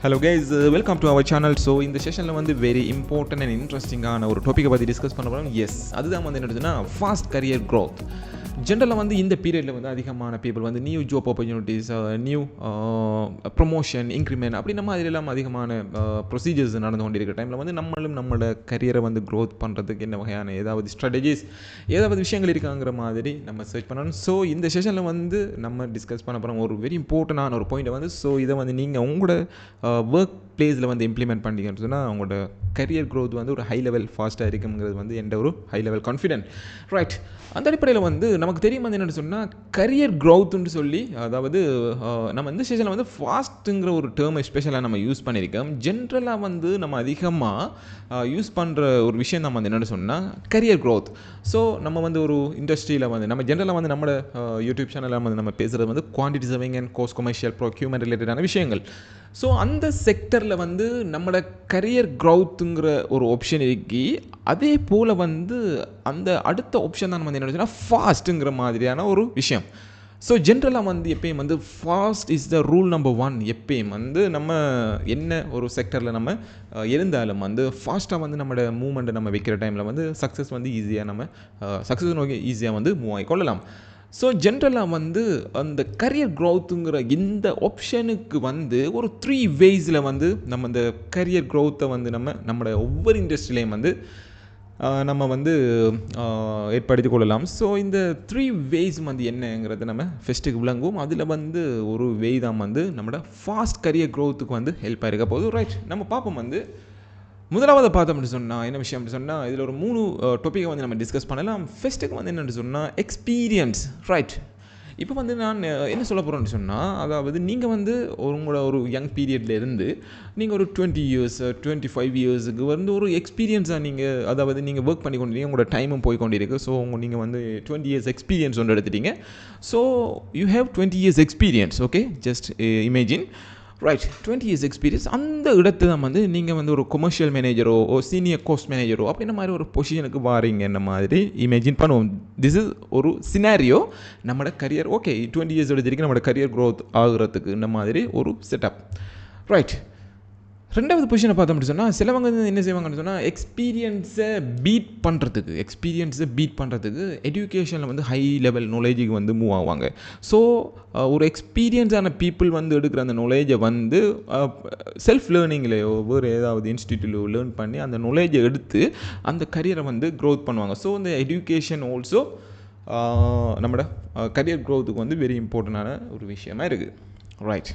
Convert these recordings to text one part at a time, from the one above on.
Hello guys, welcome to our channel. So இந்த செஷனில் வந்து வெரி இம்பார்ட்டன்ட் அண்ட் இன்ட்ரெஸ்டிங்கான ஒரு டாப்பிக்கை பற்றி டிஸ்கஸ் பண்ண போகிறோம். எஸ், அதுதான் வந்து என்னதுன்னா ஃபாஸ்ட் கரியர் க்ரோத். ஜென்ரலாக வந்து இந்த பீரியடில் வந்து அதிகமான பீப்புள் வந்து new job opportunities, new promotion, increment அப்படி நம்ம அதிலெல்லாம் அதிகமான ப்ரொசீஜர்ஸ் நடந்து கொண்டிருக்கிற டைமில் வந்து நம்மளோட கரியரை வந்து க்ரோத் பண்ணுறதுக்கு என்ன வகையான ஏதாவது ஸ்ட்ராட்டஜிஸ், ஏதாவது விஷயங்கள் இருக்காங்கிற மாதிரி நம்ம சர்ச் பண்ணணும். ஸோ இந்த செஷனில் வந்து நம்ம டிஸ்கஸ் பண்ண போகிறோம் ஒரு வெரி இம்பார்ட்டண்டான ஒரு பாயிண்ட்டை வந்து. ஸோ இதை வந்து நீங்கள் உங்களோட ஒர்க் பிளேஸில் வந்து இம்ப்ளிமெண்ட் பண்ணிங்கன்னு சொன்னால் உங்களோட கரியர் க்ரோத் வந்து ஒரு ஹை லெவல் ஃபாஸ்ட்டாக இருக்குங்கிறது வந்து எந்த ஒரு ஹை லெவல் கான்ஃபிடென்ட். ரைட், அந்த அடிப்படையில் வந்து நமக்கு தெரியும் வந்து என்னென்னு சொன்னால் கரியர் க்ரோத்துன்னு சொல்லி, அதாவது நம்ம இந்த செஷனில் வந்து ஃபாஸ்ட்டுங்கிற ஒரு டேர்ம் எஸ்பெஷலாக நம்ம யூஸ் பண்ணியிருக்கோம். ஜென்ரலாக வந்து நம்ம அதிகமாக யூஸ் பண்ணுற ஒரு விஷயம் நம்ம வந்து என்னென்னு சொன்னால் கரியர் க்ரோத். ஸோ நம்ம வந்து ஒரு இண்டஸ்ட்ரியில் வந்து நம்ம ஜென்ரலாக வந்து நம்மளோட யூடியூப் சேனலில் வந்து நம்ம பேசுகிறது வந்து quantity surveying and cost commercial procurement ரிலேட்டடான விஷயங்கள். ஸோ அந்த செக்டரில் வந்து நம்மளோட கரியர் க்ரௌத்துங்கிற ஒரு ஆப்ஷன் இருக்கி, அதே போல் வந்து அந்த அடுத்த ஆப்ஷன் தான் வந்து என்ன சொன்னால் ஃபாஸ்ட்டுங்கிற மாதிரியான ஒரு விஷயம். ஸோ ஜென்ரலாக வந்து எப்பயும் வந்து fast is the rule number 1. எப்பயும் வந்து நம்ம என்ன ஒரு செக்டரில் நம்ம இருந்தாலும் வந்து ஃபாஸ்ட்டாக வந்து நம்மளோட மூவ்மெண்ட்டை நம்ம வைக்கிற டைமில் வந்து சக்ஸஸ் வந்து ஈஸியாக நம்ம சக்ஸஸ் நோக்கி ஈஸியாக வந்து மூவ் ஆகிக்கொள்ளலாம். ஸோ ஜென்ரலாக வந்து அந்த கரியர் க்ரோத்துங்கிற இந்த ஆப்ஷனுக்கு வந்து ஒரு 3 வேஸில் வந்து நம்ம இந்த கரியர் க்ரோத்தை வந்து நம்மளோட ஒவ்வொரு இண்டஸ்ட்ரியிலையும் வந்து நம்ம வந்து ஏற்படுத்தி கொள்ளலாம். ஸோ இந்த 3 வேஸ் வந்து என்னங்கிறத நம்ம ஃபஸ்ட்டுக்கு விளங்குவோம். அதில் வந்து ஒரு வே தான் வந்து நம்மளோட ஃபாஸ்ட் கரியர் க்ரோத்துக்கு வந்து ஹெல்ப்பாக இருக்க போகுது. ரைட், நம்ம பார்ப்போம் வந்து முதலாவது பார்த்தோம் அப்படின்னு சொன்னால் என்ன விஷயம் அப்படின்னு சொன்னால் இதில் ஒரு 3 டாப்பிக்கை வந்து நம்ம டிஸ்கஸ் பண்ணலாம். ஃபஸ்ட்டுக்கு வந்து என்னென்னு சொன்னால் எக்ஸ்பீரியன்ஸ். ரைட், இப்போ வந்து நான் என்ன சொல்ல போகிறேன்னு சொன்னால், அதாவது நீங்கள் வந்து உங்களோட ஒரு யங் பீரியடில் இருந்து நீங்கள் ஒரு 20 இயர்ஸ் 25 இயர்ஸுக்கு வந்து ஒரு எக்ஸ்பீரியன்ஸாக நீங்கள், அதாவது நீங்கள் ஒர்க் பண்ணி கொண்டிருக்கீங்க, உங்களோட டைமும் போய் கொண்டிருக்கு. ஸோ நீங்கள் வந்து 20 இயர்ஸ் எக்ஸ்பீரியன்ஸ் ஒன்று எடுத்துட்டீங்க. So you have 20 years experience. Okay, just imagine. Right, 20 years experience. அந்த இடத்து தான் வந்து நீங்கள் வந்து ஒரு கொமர்ஷியல் மேனேஜரோ சீனியர் கோஸ்ட் மேனேஜரோ அப்படின்ற மாதிரி ஒரு பொசிஷனுக்கு வாரீங்கன்ற மாதிரி இமேஜின் பண்ணுவோம். திஸ் இஸ் ஒரு சினாரியோ. நம்மளோட கரியர் ஓகே 20 இயர்ஸ் எடுத்திருக்கு, நம்மளோட கரியர் க்ரோத் ஆகுறதுக்கு இந்த மாதிரி ஒரு செட்டப். ரைட், ரெண்டாவது பொசிஷனை பார்த்தோம் அப்படின்னு சொன்னால் சிலவங்க வந்து என்ன செய்வாங்கன்னு சொன்னால் எக்ஸ்பீரியன்ஸை பீட் பண்ணுறதுக்கு எஜுகேஷனில் வந்து ஹை லெவல் நாலேஜுக்கு வந்து மூவ் ஆவாங்க. ஸோ ஒரு எக்ஸ்பீரியன்ஸான பீப்புள் வந்து எடுக்கிற அந்த நாலேஜை வந்து செல்ஃப் லேர்னிங்லையோ வேறு ஏதாவது இன்ஸ்டியூட்டிலோ லேர்ன் பண்ணி அந்த நாலேஜை எடுத்து அந்த கரியரை வந்து க்ரோத் பண்ணுவாங்க. ஸோ இந்த எஜுகேஷன் ஆல்சோ நம்மளோட கரியர் க்ரோத்துக்கு வந்து வெரி இம்பார்ட்டண்டான ஒரு விஷயமா இருக்குது. ரைட்,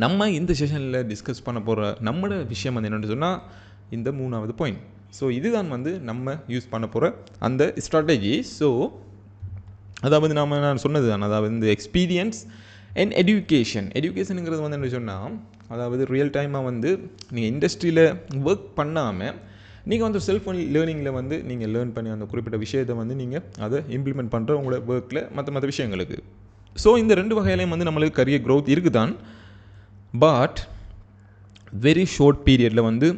நம்ம இந்த செஷனில் டிஸ்கஸ் பண்ண போகிற நம்மளோட விஷயம் வந்து என்னென்னு சொன்னால் இந்த 3வது பாயிண்ட். ஸோ இதுதான் வந்து நம்ம யூஸ் பண்ண போகிற அந்த ஸ்ட்ராட்டஜி. ஸோ அதாவது நான் சொன்னது தான், அதாவது இந்த எக்ஸ்பீரியன்ஸ் அண்ட் எஜுகேஷனுங்கிறது வந்து என்ன சொன்னால், அதாவது ரியல் டைமாக வந்து நீங்கள் இண்டஸ்ட்ரியில் ஒர்க் பண்ணாமல் நீங்கள் வந்து செல்ஃப் லேர்னிங்கில் வந்து நீங்கள் லேர்ன் பண்ணி அந்த குறிப்பிட்ட விஷயத்தை வந்து நீங்கள் அதை இம்ப்ளிமெண்ட் பண்ணுற உங்களோட ஒர்க்கில் மற்ற விஷயங்களுக்கு. ஸோ இந்த 2 வகையிலையும் வந்து நம்மளுக்கு கரியர் க்ரோத் இருக்குது தான். பட் வெரி ஷார்ட் பீரியடில் வந்து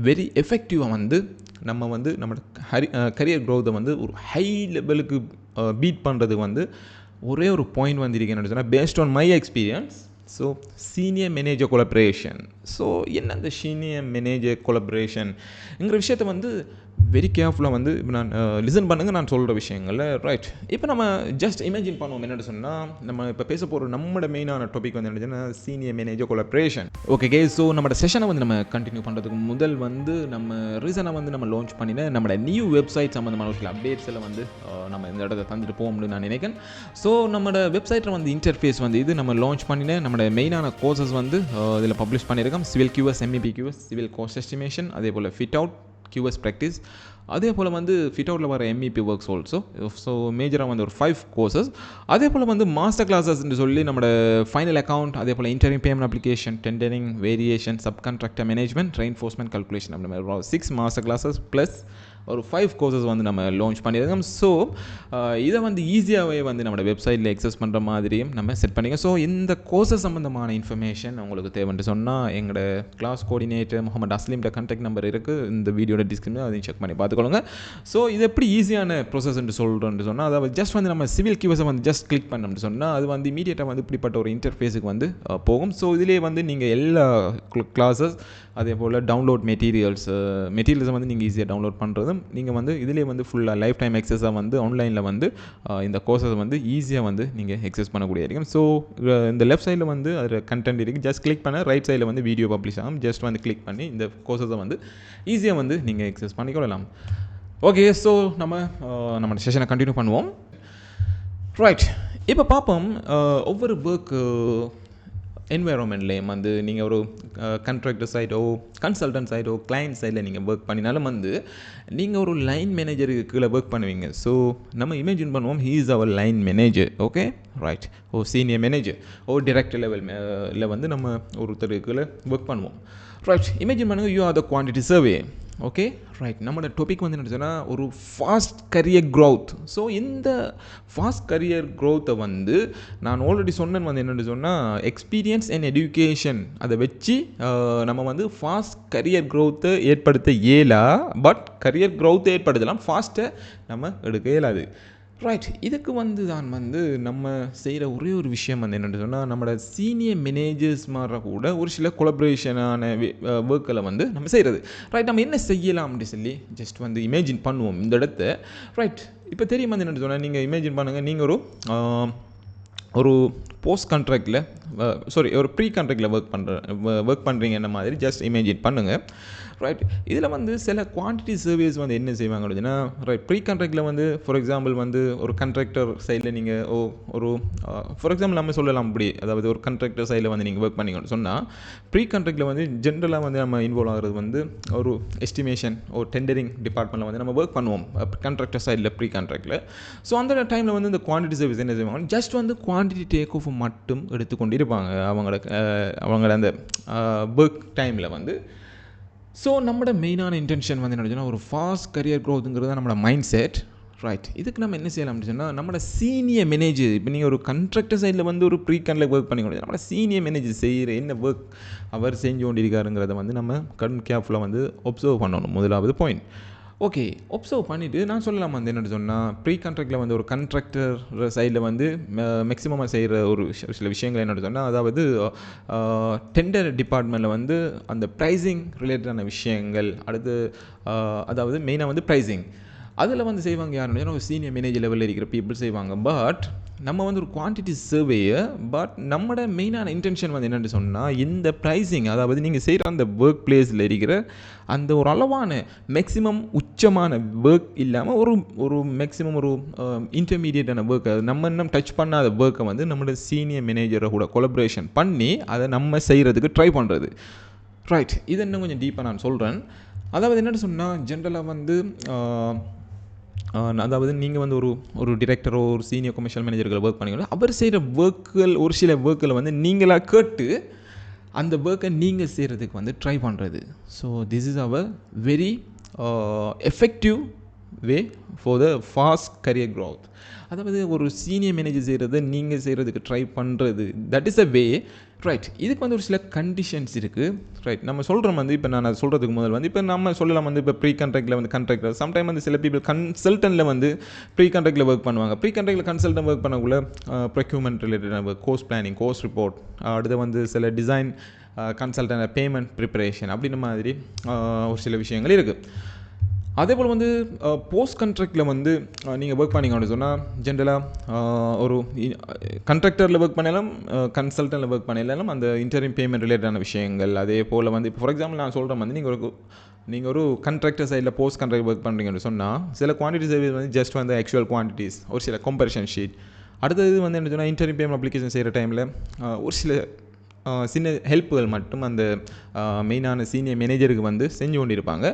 வெரி எஃபெக்டிவாக வந்து நம்ம வந்து நம்மளோட கரியர் க்ரோத்தை வந்து ஒரு ஹை லெவலுக்கு பீட் பண்ணுறது வந்து ஒரே ஒரு பாயிண்ட் வந்து இருக்கேன்னு சொன்னால் based on my experience. So senior manager collaboration. So என்ன அந்த சீனியர் மேனேஜர் கொலபரேஷன்ங்கிற விஷயத்தை வந்து வெரி கேர்ஃபுல்லாக வந்து இப்போ நான் லிசன் பண்ணுங்கள் நான் சொல்கிற விஷயங்களில். ரைட், இப்போ நம்ம ஜஸ்ட் இமேஜின் பண்ணுவோம் என்னென்னு சொன்னால், நம்ம இப்போ பேச போகிற நம்மளோட மெயினான டாபிக் வந்து என்னன்னா senior manager collaboration. Okay, so நம்மளோட செஷனை வந்து நம்ம கண்டினியூ பண்ணுறதுக்கு முதல் வந்து நம்ம ரீசனாக வந்து நம்ம லான்ச் பண்ணின நம்மளோட நியூ வெப்சைட் சம்மந்தமான சில அப்டேட்ஸில் வந்து நம்ம இந்த இடத்த தந்துட்டு போகும்னு நான் நினைக்கிறேன். ஸோ நம்மளோட வெப்சைட்டில் வந்து இன்டர்ஃபேஸ் வந்து இது நம்ம லான்ச் பண்ணின நம்மளோட மெயினான கோர்சஸ் வந்து இதில் பப்ளிஷ் பண்ணியிருக்கோம். Civil QS, MEP QS, civil cost estimation, அதே போல் ஃபிட் அவுட், QS ப்ராக்டிஸ், அதே போல் வந்து ஃபிட் அவுட்டில் வர MEP ஒர்க்ஸ் ஆல்சோ. ஸோ மேஜராக வந்து ஒரு 5 கோர்சஸ். அதே போல் வந்து மாஸ்டர் கிளாஸஸ்ன்னு சொல்லி நம்மளோட ஃபைனல் அக்கௌண்ட், அதே போல் interim payment application, tendering, variation, sub contractor management, reinforcement, calculation அப்படி மாதிரி 6 மாஸ்டர் கிளாஸஸ் ப்ளஸ் ஒரு 5 கோர்சஸ் வந்து நம்ம லான்ச் பண்ணியிருக்கோம். ஸோ இதை வந்து ஈஸியாகவே வந்து நம்மளோட வெப்சைட்டில் எக்ஸஸ் பண்ணுற மாதிரியும் நம்ம செட் பண்ணிக்கோம். ஸோ இந்த கோர்சஸ் சம்மந்தமான இன்ஃபர்மேஷன் உங்களுக்கு தேவைன்னு சொன்னால் எங்களோட கிளாஸ் கோஆர்டினேட்டர் முகமது அஸ்லீம்ட கான்டாக்ட் நம்பர் இருக்குது இந்த வீடியோட டிஸ்கிரிப்ஷனில் அதையும் செக் பண்ணி பார்த்துக்கொள்ளுங்க. ஸோ இது எப்படி ஈஸியான ப்ரோசஸ்ன்னு சொல்கிறோன்னு சொன்னால், அதாவது ஜஸ்ட் வந்து நம்ம சிவில் கீவர்ஸை வந்து ஜஸ்ட் கிளிக் பண்ணோம்னு சொன்னால் அது வந்து இமீடியட்டாக வந்து இப்படிப்பட்ட ஒரு இன்டர்ஃபேஸுக்கு வந்து போகும். ஸோ இதிலே வந்து நீங்கள் எல்லா கிளாஸஸ் அதே போல் டவுன்லோட் மெட்டீரியல்ஸை வந்து நீங்கள் ஈஸியாக டவுன்லோட் பண்ணுறதும் நீங்கள் வந்து இதிலே வந்து ஃபுல்லாக லைஃப் டைம் எக்ஸஸாக வந்து ஆன்லைனில் வந்து இந்த கோர்ஸை வந்து ஈஸியாக வந்து நீங்கள் எக்ஸஸ் பண்ணக்கூடிய இருக்கும். ஸோ இந்த லெஃப்ட் சைடில் வந்து அதில் கண்டென்ட் இருக்குது, ஜஸ்ட் கிளிக் பண்ண ரைட் சைடில் வந்து வீடியோ பப்ளிஷ் ஆகும். ஜஸ்ட் வந்து கிளிக் பண்ணி இந்த கோர்ஸை வந்து ஈஸியாக வந்து நீங்கள் எக்ஸஸ் பண்ணிக்கொள்ளலாம். ஓகே, ஸோ நம்ம செஷனை கண்டினியூ பண்ணுவோம். ரைட், இப்போ பார்ப்போம் ஒவ்வொரு ஒர்க் என்வைரான்மெண்ட்லேயும் வந்து நீங்கள் ஒரு கான்ட்ராக்டர் சைடோ கன்சல்டன்ட் சைடோ கிளைண்ட் சைடில் நீங்கள் ஒர்க் பண்ணினாலும் வந்து நீங்கள் ஒரு லைன் மேனேஜருக்கு கீழே ஒர்க் பண்ணுவீங்க. ஸோ நம்ம இமேஜின் பண்ணுவோம் he is our line manager. Okay, right, senior manager director லெவலில் வந்து நம்ம ஒருத்தருக்கு கீழே ஒர்க் பண்ணுவோம். ரைட், இமேஜின் பண்ணுங்கள் you are the quantity survey. Okay, right, நம்மளோட டாபிக் வந்து என்ன சொன்னால் ஒரு ஃபாஸ்ட் கரியர் க்ரோத். ஸோ இந்த ஃபாஸ்ட் கரியர் க்ரோத்தை வந்து நான் ஆல்ரெடி சொன்னேன் வந்து என்னென்னு சொன்னால் எக்ஸ்பீரியன்ஸ் அண்ட் எஜுகேஷன் அதை வச்சு நம்ம வந்து ஃபாஸ்ட் கரியர் க்ரோத்தை ஏற்படுத்த இயலா, பட் கரியர் க்ரோத்தை ஏற்படுத்தலாம், ஃபாஸ்ட்டை நம்ம எடுக்க இயலாது. ரைட், இதுக்கு வந்து தான் வந்து நம்ம செய்கிற ஒரே ஒரு விஷயம் வந்து என்னென்னு சொன்னால் நம்மளோட சீனியர் மேனேஜர்ஸ் மாதிரி கூட ஒரு சில கொலபரேஷனான ஒர்க்கில் வந்து நம்ம செய்கிறது. ரைட், நம்ம என்ன செய்யலாம் அப்படின்னு சொல்லி ஜஸ்ட் வந்து இமேஜின் பண்ணுவோம் இந்த இடத்த. ரைட், இப்போ தெரியும் வந்து என்னென்னு சொன்னால் நீங்கள் இமேஜின் பண்ணுங்கள், நீங்கள் ஒரு போஸ்ட் கான்ட்ராக்டில் ஒரு ப்ரீ கான்ட்ராக்டில் ஒர்க் பண்ணுறீங்க என்ன மாதிரி ஜஸ்ட் இமேஜின் பண்ணுங்கள். ரைட், இதில் வந்து சில குவான்டிட்டி சர்வீஸ் வந்து என்ன செய்வாங்க அப்படின்னா, ரைட், ப்ரீ கான்ட்ராக்டில் வந்து ஃபார் எக்ஸாம்பிள் வந்து ஒரு கான்ட்ராக்டர் சைடில் நீங்கள் ஒரு ஃபார் எக்ஸாம்பிள் நம்ம சொல்லலாம் அப்படி, அதாவது ஒரு கான்ட்ராக்டர் சைடில் வந்து நீங்கள் ஒர்க் பண்ணிங்கன்னு சொன்னால் ப்ரீ கான்ட்ராக்டில் வந்து ஜென்ரலாக வந்து நம்ம இன்வால்வ் ஆகிறது வந்து ஒரு எஸ்டிமேஷன் ஒரு டெண்டரிங் டிபார்ட்மெண்ட்டில் வந்து நம்ம ஒர்க் பண்ணுவோம் கான்ட்ராக்டர் சைடில் ப்ரீ கான்ட்ராக்டில். ஸோ அந்த டைமில் வந்து இந்த குவான்டிட்டி சர்வீஸ் என்ன செய்வாங்க, ஜஸ்ட் வந்து குவான்டிட்டி டேக் ஆஃப் மட்டும் எடுத்துக்கொண்டு இருப்பாங்க அவங்களோட அந்த ஒர்க் டைமில் வந்து. ஸோ நம்மளோட மெயினான இன்டென்ஷன் வந்து என்ன ஒரு ஃபாஸ்ட் கரியர் க்ரோத்துங்கிறது நம்மளோட மைண்ட் செட். ரைட், இதுக்கு நம்ம என்ன செய்யலாம் அப்படின்னு சொன்னால் நம்மளோட சீனியர் மேனேஜர், இப்போ நீங்கள் ஒரு கான்ட்ராக்டர் சைடில் வந்து ஒரு ப்ரீ கான்ட்ராக்ட் ஒர்க் பண்ணி கொடுத்து நம்மளோட சீனியர் மேனேஜர் செய்கிற என்ன ஒர்க் அவர் செஞ்சு கொண்டிருக்காருங்கிறத வந்து நம்ம கேர்ஃபுல்லாக வந்து ஒப்சர்வ் பண்ணணும். முதலாவது பாயிண்ட். ஓகே, ஒப்சர்வ் பண்ணிவிட்டு நான் சொல்லலாம் வந்து என்னென்னு சொன்னால் ப்ரீ கான்ட்ராக்டில் வந்து ஒரு கான்ட்ராக்டர் சைடில் வந்து மேக்ஸிமமாக செய்கிற ஒரு சில விஷயங்கள் என்னென்னு சொன்னால், அதாவது டெண்டர் டிபார்ட்மெண்ட்டில் வந்து அந்த ப்ரைஸிங் ரிலேட்டடான விஷயங்கள், அடுத்து அதாவது மெயினாக வந்து ப்ரைஸிங் அதில் வந்து செய்வாங்க யாருன்னா ஒரு சீனியர் மேனேஜர் லெவலில் இருக்கிற பீப்புள் செய்வாங்க. பட் நம்ம வந்து ஒரு குவான்டிட்டி சர்வேயை, பட் நம்மளோட மெயினான இன்டென்ஷன் வந்து என்னென்னு சொன்னால் இந்த ப்ரைஸிங், அதாவது நீங்கள் செய்கிற அந்த ஒர்க் பிளேஸில் இருக்கிற அந்த ஒரு அளவான மேக்ஸிமம் உச்சமான ஒர்க் இல்லாமல் ஒரு மேக்ஸிமம் ஒரு இன்டர்மீடியட்டான ஒர்க்கை நம்ம இன்னும் டச் பண்ணாத ஒர்க்கை வந்து நம்மளோட சீனியர் மேனேஜரை கூட கொலபரேஷன் பண்ணி அதை நம்ம செய்கிறதுக்கு ட்ரை பண்ணுறது. ரைட், இது இன்னும் கொஞ்சம் டீப்பாக நான் சொல்கிறேன். அதாவது என்னென்னு சொன்னால் ஜென்ரலாக வந்து அதாவது நீங்கள் வந்து ஒரு டிரெக்டரோ ஒரு சீனியர் கமர்ஷியல் மேனேஜர்களை ஒர்க் பண்ணிங்களோ அவர் செய்கிற ஒர்க்குகள் ஒரு சில ஒர்க்கில் வந்து நீங்களாக கேட்டு அந்த ஒர்க்கை நீங்கள் செய்கிறதுக்கு வந்து ட்ரை பண்ணுறது. So this is our very effective way for the fast career growth. அதாவது ஒரு சீனியர் மேனேஜர் செய்கிறத நீங்கள் செய்கிறதுக்கு ட்ரை பண்ணுறது, that is a way. Right, இதுக்கு வந்து ஒரு சில கண்டிஷன்ஸ் இருக்குது. ரைட், நம்ம சொல்கிறோம் வந்து இப்போ நான் அதை சொல்கிறதுக்கு முதல் வந்து இப்போ நம்ம சொல்லலாம் வந்து இப்போ ப்ரீ கான்ட்ராக்டில் வந்து கான்ட்ராக்டர் சம்டைம் வந்து சில பீப்புள் கன்சல்டன்ட்டில் வந்து ப்ரீ கான்ட்ராக்டில் ஒர்க் பண்ணுவாங்க. ப்ரீ கான்ட்ராக்டில் கன்சல்டன்ட் ஒர்க் பண்ணக்குள்ள procurement related course planning, course report, அடுத்து வந்து சில டிசைன் கன்சல்டன்ட் பேமெண்ட் ப்ரிப்பரேஷன் அப்படின்னு மாதிரி ஒரு சில விஷயங்கள் இருக்குது. அதே போல் வந்து போஸ்ட் கான்ட்ராக்டில் வந்து நீங்கள் ஒர்க் பண்ணிங்க அப்படின்னு சொன்னால் ஜென்ரலாக ஒரு கான்ட்ராக்டரில் ஒர்க் பண்ணலாம், கன்சல்டன்ட்டில் ஒர்க் பண்ணலாம், அந்த இன்டரிம் பேமெண்ட் ரிலேட்டடான விஷயங்கள். அதே போல் வந்து இப்போ ஃபார் எக்ஸாம்பிள் நான் சொல்கிறேன் வந்து நீங்கள் ஒரு கான்ட்ராக்டர் சைடில் போஸ்ட் கான்ட்ராக்ட் ஒர்க் பண்ணுறீங்கன்னு சொன்னால் சில குவான்டிட்டி சர்வீஸ் வந்து ஜஸ்ட் வந்து ஆக்சுவல் குவான்டிட்டிஸ், ஒரு சில கம்பரிஷன் ஷீட். அடுத்தது வந்து என்ன சொன்னால் இன்டரிம் பேமெண்ட் அப்ளிகேஷன் செய்கிற டைமில் ஒரு சில சின்ன ஹெல்ப்புகள் மட்டும் அந்த மெயினான சீனியர் மேனேஜருக்கு வந்து செஞ்சு கொண்டிருப்பாங்க.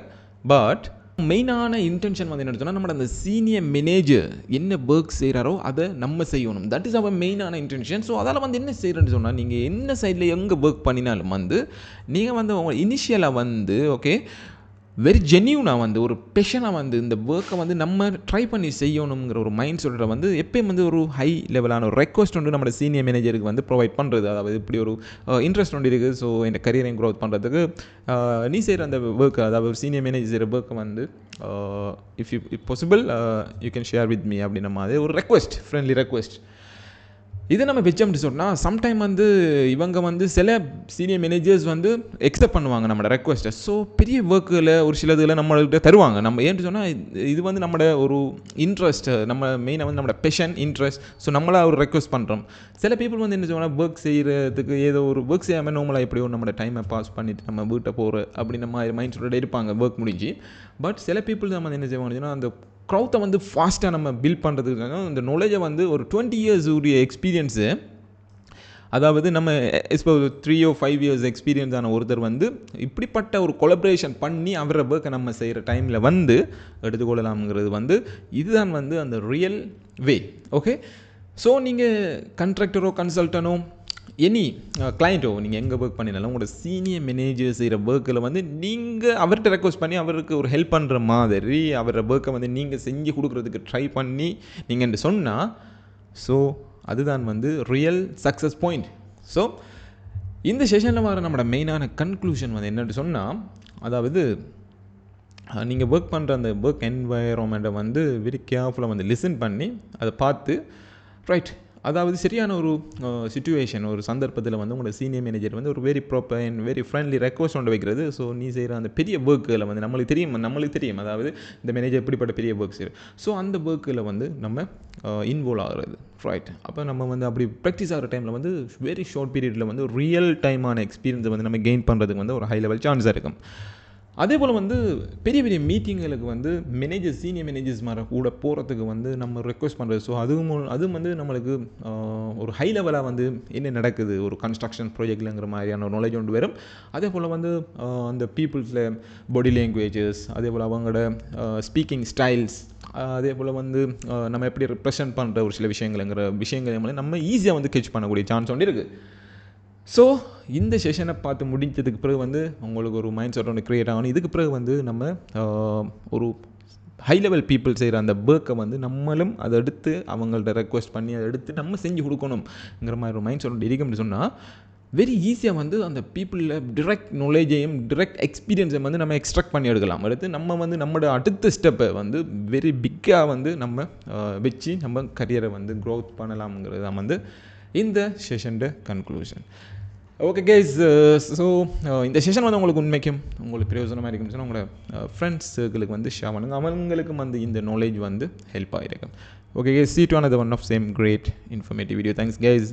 பட் மெயினான இன்டென்ஷன் வந்து என்ன சொன்னால் நம்மளோட அந்த சீனியர் மேனேஜர் என்ன ஒர்க் செய்கிறாரோ அதை நம்ம செய்யணும். தட் இஸ் அவர் மெயினான இன்டென்ஷன். ஸோ அதால் வந்து என்ன செய்கிறேன்னு சொன்னால் நீங்கள் என்ன சைடில் எங்கே ஒர்க் பண்ணினாலும் வந்து நீங்கள் வந்து உங்கள் இனிஷியலாக வந்து ஓகே வெரி ஜென்யூனாக வந்து ஒரு பெஷனாக வந்து இந்த ஒர்க்கை வந்து நம்ம ட்ரை பண்ணி செய்யணுங்கிற ஒரு மைண்ட் சொல்கிற வந்து எப்பயும் வந்து ஒரு ஹை லெவலான ஒரு ரெக்வஸ்ட் வந்து நம்ம சீனியர் மேனேஜருக்கு வந்து ப்ரொவைட் பண்ணுறது. அதாவது இப்படி ஒரு இன்ட்ரெஸ்ட் ஒன்று இருக்குது, ஸோ இந்த கரியரையும் க்ரோத் பண்ணுறதுக்கு நீ செய்கிற அந்த ஒர்க்கு, அதாவது ஒரு சீனியர் மேனேஜர் செய்கிற ஒர்க்கை வந்து if possible you can share with me அப்படின்ற மாதிரி ஒரு ரெக்வஸ்ட், ஃப்ரெண்ட்லி ரெக்வஸ்ட். இதை நம்ம வச்சோம்னு சொன்னால் சம்டைம் வந்து இவங்க வந்து சில சீனியர் மேனேஜர்ஸ் வந்து எக்ஸப்ட் பண்ணுவாங்க நம்மளோட ரெக்வஸ்ட்டை. ஸோ பெரிய ஒர்க்கில் ஒரு சிலதில் நம்மள்கிட்ட தருவாங்க. நம்ம ஏன்னு சொன்னால் இது வந்து நம்மளோட ஒரு இன்ட்ரெஸ்ட், நம்ம மெயினாக வந்து நம்மளோட பெஷன், இன்ட்ரெஸ்ட். ஸோ நம்மளாக ஒரு ரெக்வஸ்ட் பண்ணுறோம். சில பீப்புள் வந்து என்ன சொன்னால் ஒர்க் செய்கிறதுக்கு ஏதோ ஒரு ஒர்க் செய்யாமல் நார்மலாக எப்படியோ நம்மளோட டைமை பாஸ் பண்ணிவிட்டு நம்ம வீட்டை போகிற அப்படின்ற மாதிரி மைண்ட் செட்டோட இருப்பாங்க ஒர்க் முடிஞ்சு. பட் சில பீப்புள் நம்ம என்ன செய்வாங்கன்னா அந்த க்ரௌத்தை வந்து ஃபாஸ்ட்டாக நம்ம பில்ட் பண்ணுறதுக்காக இந்த நாலேஜை வந்து ஒரு 20 years உடைய எக்ஸ்பீரியன்ஸு, அதாவது நம்ம இப்போ 3 or 5 years எக்ஸ்பீரியன்ஸான ஒருத்தர் வந்து இப்படிப்பட்ட ஒரு கொலபரேஷன் பண்ணி அவரை ஒர்க்கை நம்ம செய்கிற டைமில் வந்து எடுத்துக்கொள்ளலாம்ங்கிறது வந்து இதுதான் வந்து அந்த ரியல் வே. ஓகே, ஸோ நீங்கள் கான்ட்ராக்டரோ கன்சல்டனோ எனி கிளைண்ட்டோ நீங்கள் எங்கே ஒர்க் பண்ணினாலும் உங்களோட சீனியர் மேனேஜர் செய்கிற ஒர்க்கில் வந்து நீங்கள் அவர்கிட்ட ரெக்வஸ்ட் பண்ணி அவருக்கு ஒரு ஹெல்ப் பண்ணுற மாதிரி அவரோட ஒர்க்கை வந்து நீங்கள் செஞ்சு கொடுக்குறதுக்கு ட்ரை பண்ணி நீங்கள் சொன்னால், ஸோ அதுதான் வந்து ரியல் சக்ஸஸ் பாயிண்ட். ஸோ இந்த செஷனில் வர நம்மளோட மெயினான கன்க்ளூஷன் வந்து என்னென்னு சொன்னால், அதாவது நீங்கள் ஒர்க் பண்ணுற அந்த ஒர்க் என்வாயர்மெண்ட்டை வந்து வெரி கேர்ஃபுல்லாக வந்து லிசன் பண்ணி அதை பார்த்து ரைட், அதாவது சரியான ஒரு சிச்சுவேஷன், ஒரு சந்தர்ப்பத்தில் வந்து உங்களோட சீனியர் மேனேஜர் வந்து ஒரு very proper and very friendly request ஒன்று வைக்கிறது. ஸோ நீ செய்கிற அந்த பெரிய ஒர்க்கில் வந்து நம்மளுக்கு தெரியும் அதாவது இந்த மேனேஜர் எப்படிப்பட்ட பெரிய ஒர்க் செய்யும். ஸோ அந்த ஒர்க்கில் வந்து நம்ம இன்வால்வ் ஆகிறது ரைட். அப்போ நம்ம வந்து அப்படி ப்ராக்டிஸ் ஆகிற டைமில் வந்து வெரி ஷார்ட் பீரியடில் வந்து ரியல் டைமான எக்ஸ்பீரியன்ஸை வந்து நம்ம கெயின் பண்ணுறதுக்கு வந்து ஒரு ஹை லெவல் சான்ஸாக இருக்கும். அதே போல் வந்து பெரிய பெரிய மீட்டிங்களுக்கு வந்து மேனேஜர்ஸ், சீனியர் மேனேஜர்ஸ் மாதிரி கூட போகிறதுக்கு வந்து நம்ம ரெக்வஸ்ட் பண்ணுறது. ஸோ அதுவும் வந்து நம்மளுக்கு ஒரு ஹை லெவலாக வந்து என்ன நடக்குது ஒரு கன்ஸ்ட்ரக்ஷன் ப்ராஜெக்ட்லங்கிற மாதிரியான ஒரு நாலேஜ் ஒன்று வரும். அதே போல் வந்து அந்த பீப்புள்ஸில் பாடி லாங்குவேஜஸ், அதே போல் அவங்களோட ஸ்பீக்கிங் ஸ்டைல்ஸ், அதே போல் வந்து நம்ம எப்படி ரெப்ரசன்ட் பண்ணுற ஒரு சில விஷயங்களை நம்ம ஈஸியாக வந்து கேட்ச் பண்ணக்கூடிய சான்ஸ் ஒன்று இருக்குது. ஸோ இந்த செஷனை பார்த்து முடிஞ்சதுக்கு பிறகு வந்து உங்களுக்கு ஒரு மைண்ட் செட் ஒன்று க்ரியேட் ஆகணும். இதுக்கு பிறகு வந்து நம்ம ஒரு ஹை லெவல் பீப்புள் செய்கிற அந்த ஒர்க்கை வந்து நம்மளும் அதை எடுத்து அவங்கள்ட்ட ரெக்வஸ்ட் பண்ணி அதை எடுத்து நம்ம செஞ்சு கொடுக்கணுங்கிற மாதிரி ஒரு மைண்ட் செட் ஒன்று இருக்குன்னு சொன்னால் வெரி ஈஸியாக வந்து அந்த பீப்புளில் டிரெக்ட் நாலேஜையும் டிரெக்ட் எக்ஸ்பீரியன்ஸையும் வந்து நம்ம எக்ஸ்ட்ராக்ட் பண்ணி எடுக்கலாம். அடுத்து நம்ம வந்து நம்மளோட அடுத்த ஸ்டெப்பை வந்து வெரி பிக்காக வந்து நம்ம வச்சு நம்ம கரியரை வந்து க்ரோத் பண்ணலாம்ங்கிறது தான் வந்து இந்த செஷனோட கன்க்ளூஷன். ஓகே கைஸ், ஸோ இந்த செஷன் வந்து உங்களுக்கு பிரயோஜனமாக இருக்குன்னு சொன்னால் உங்களோட ஃப்ரெண்ட்ஸ் சர்க்கிளுக்கு வந்து ஷேர் பண்ணுங்கள். அவங்களுக்கும் வந்து இந்த நாலேஜ் வந்து ஹெல்ப் ஆகிருக்கும். Okay guys, see you to another one of same great informative video. Thanks guys.